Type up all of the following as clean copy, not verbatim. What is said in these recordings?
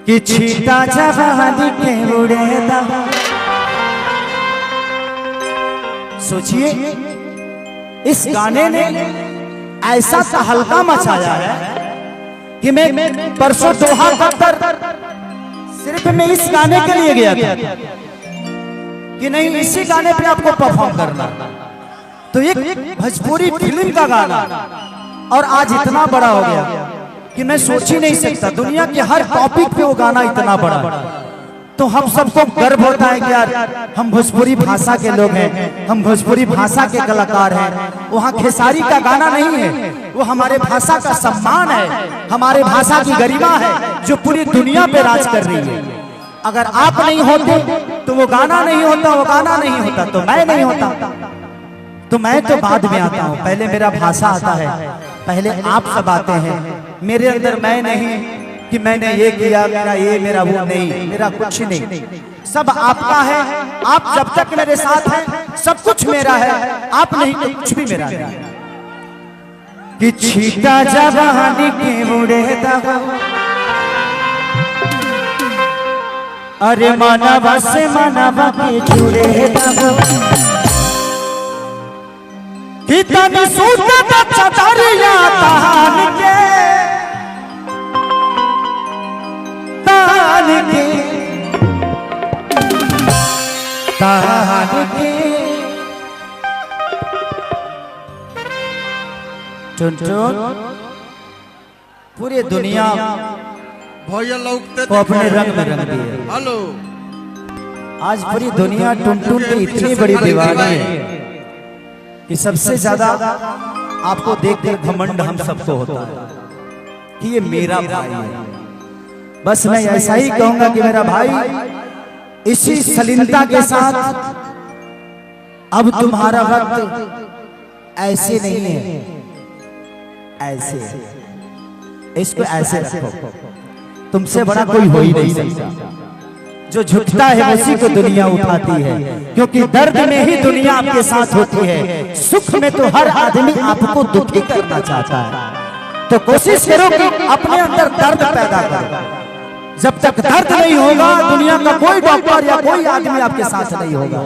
कि छीटा जवानी के उड़ेदा। सोचिए इस गाने ने ऐसा तहलका मचाया है कि मैं परसों दोहा कतर सिर्फ मैं इस गाने के लिए गया था कि नहीं इसी गाने पे आपको परफॉर्म करना। तो एक भोजपुरी फिल्म का गाना और आज इतना बड़ा हो गया कि मैं सोच ही नहीं सकता। दुनिया के हर टॉपिक पे वो गाना इतना बड़ा, तो हम सबको गर्व होता है कि यार हम भोजपुरी भाषा के लोग हैं, हम भोजपुरी भाषा के कलाकार हैं। वहाँ खेसारी का गाना नहीं है, वो हमारे भाषा का सम्मान है, हमारे भाषा की गरिमा है जो पूरी दुनिया पे राज कर रही है। अगर आप नहीं होते तो वो गाना नहीं होता, वो गाना नहीं होता तो मैं नहीं होता। तो मैं तो बाद में आता हूँ, पहले मेरा भाषा आता है, पहले आप सब आते हैं। मेरे अंदर मैं नहीं कि मैंने ये किया, मेरा ये मेरा वो नहीं, मेरा कुछ नहीं, सब आपका है। आप जब तक मेरे साथ हैं सब कुछ मेरा है, आप नहीं तो कुछ भी मेरा नहीं। कि छीटा जवानी के उड़ेदा, अरे मानवा से मानवा के जुड़ेदा। कि तनी सूता चतरिया तान के पूरी दुनिया भैया को अपने रंग में रंग दिए। हेलो, आज पूरी दुनिया टुनटुन की इतनी बड़ी दीवानी है कि सबसे ज्यादा आपको देखकर घमंड हम सबको होता है कि ये मेरा भाई है। बस मैं ऐसा ही कहूंगा कि मेरा भाई इसी सलीलता के साथ अब तुम्हारा वक्त ऐसे नहीं है, ऐसे इसको ऐसे रखो। तुमसे बड़ा कोई हो ही नहीं सकता। जो झुकता है उसी को दुनिया उठाती है, क्योंकि दर्द में ही दुनिया आपके साथ होती है। सुख में तो हर आदमी आपको दुखी करना चाहता है। तो कोशिश करो कि अपने अंदर दर्द पैदा करो। जब तक दर्द नहीं होगा दुनिया का कोई डॉक्टर या कोई आदमी आपके साथ नहीं होगा,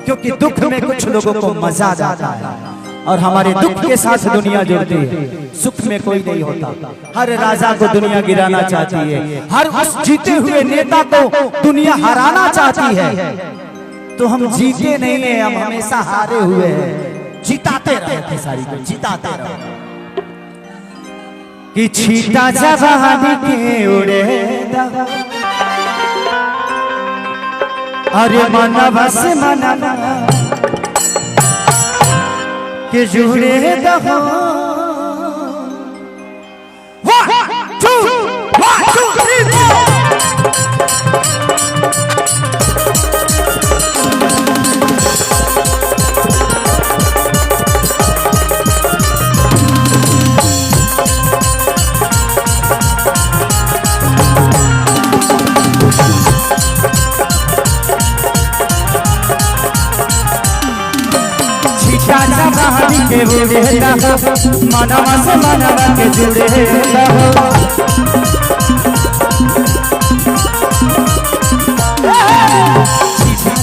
क्योंकि दुख में कुछ लोगों को मजा आता है और हमारे दुख के साथ दुनिया जुड़ती है। सुख में कोई नहीं होता। हर राजा को दुनिया गिराना चाहती है, हर उस जीते हुए नेता को दुनिया हराना चाहती है। तो हम जीते नहीं है, हम हमेशा हारे हुए हैं। जिताते रहे, सारी को जिताते रहे। कि छीटा जवानी के उड़ेदा, अरे मनवा से मनवा के जुड़ेदा। 1 2 3 जवानी के उड़ेदा, मनवा से मनवा के जुड़ेदा।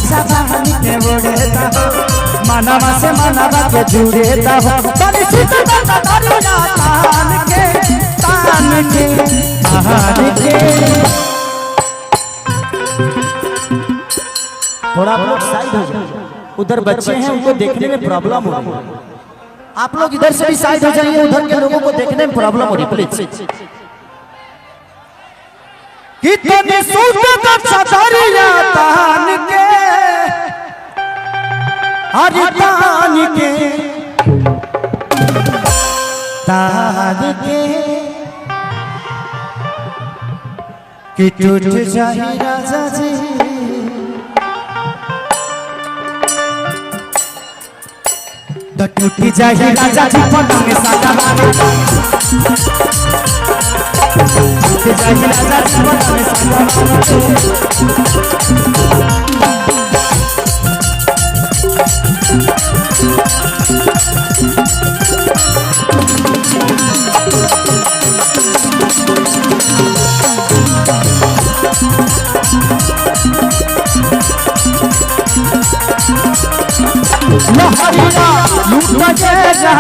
जवानी के उड़ेदा, मनवा से मनवा के जुड़ेदा। तनी सीता चतरिया तान के तान के। थोड़ा आप लोग साइड हो जाए, उधर बच्चे हैं उनको देखने में प्रॉब्लम हो रही है। आप लोग इधर से भी साइड हो जाइए, उधर के लोगों को देखने में प्रॉब्लम हो रही है प्लीज। कितने सूता चतरिया तान के, हरि तान के कि टूट जाए राजा जी, तो टूटी जाए राजा जी पन्ना में साजा मारे। टूट जाए राजा जी पन्ना में साजा। लहरिया लूट के जा